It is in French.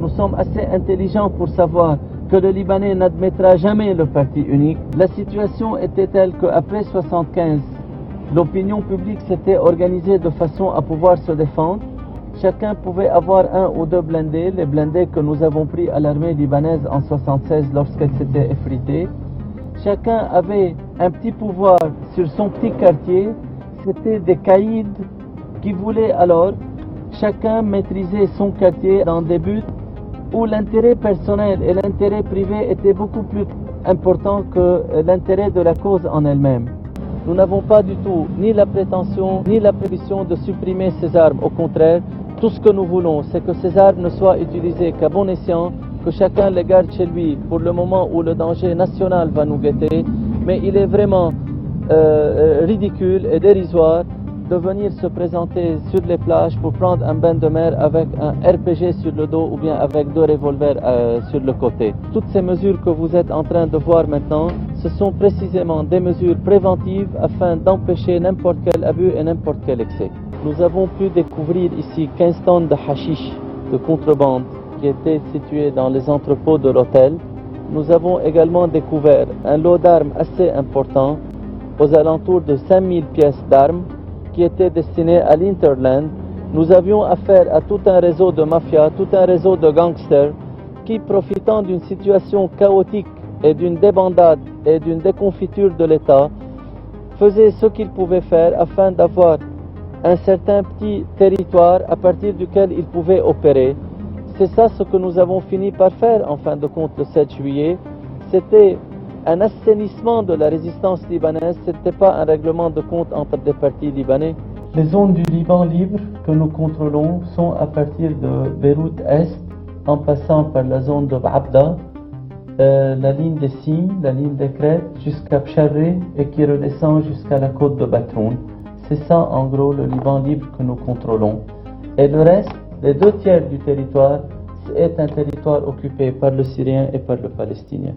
nous sommes assez intelligents pour savoir que le Libanais n'admettra jamais le parti unique. La situation était telle qu'après 1975, l'opinion publique s'était organisée de façon à pouvoir se défendre. Chacun pouvait avoir un ou deux blindés, les blindés que nous avons pris à l'armée libanaise en 1976 lorsqu'elle s'était effritée. Chacun avait un petit pouvoir sur son petit quartier. C'était des caïds qui voulaient alors chacun maîtriser son quartier dans des buts où l'intérêt personnel et l'intérêt privé étaient beaucoup plus importants que l'intérêt de la cause en elle-même. Nous n'avons pas du tout ni la prétention ni la prévision de supprimer ces armes. Au contraire, tout ce que nous voulons, c'est que ces armes ne soient utilisées qu'à bon escient, que chacun les garde chez lui pour le moment où le danger national va nous guetter. Mais il est vraiment ridicule et dérisoire de venir se présenter sur les plages pour prendre un bain de mer avec un RPG sur le dos ou bien avec deux revolvers sur le côté. Toutes ces mesures que vous êtes en train de voir maintenant, ce sont précisément des mesures préventives afin d'empêcher n'importe quel abus et n'importe quel excès. Nous avons pu découvrir ici 15 tonnes de hashish de contrebande qui étaient situées dans les entrepôts de l'hôtel. Nous avons également découvert un lot d'armes assez important, aux alentours de 5000 pièces d'armes, qui étaient destinées à l'Interland. Nous avions affaire à tout un réseau de mafia, tout un réseau de gangsters qui, profitant d'une situation chaotique et d'une débandade et d'une déconfiture de l'État, faisaient ce qu'ils pouvaient faire afin d'avoir un certain petit territoire à partir duquel ils pouvaient opérer. C'est ça ce que nous avons fini par faire en fin de compte le 7 juillet. C'était un assainissement de la résistance libanaise, ce n'était pas un règlement de compte entre des partis libanais. Les zones du Liban libre que nous contrôlons sont à partir de Beyrouth Est, en passant par la zone de Abda, la ligne des Cimes, la ligne des Crêtes, jusqu'à Psharré et qui redescend jusqu'à la côte de Batroun. C'est ça en gros le Liban libre que nous contrôlons. Et le reste, les 2 tiers du territoire, est un territoire occupé par le Syrien et par le Palestinien.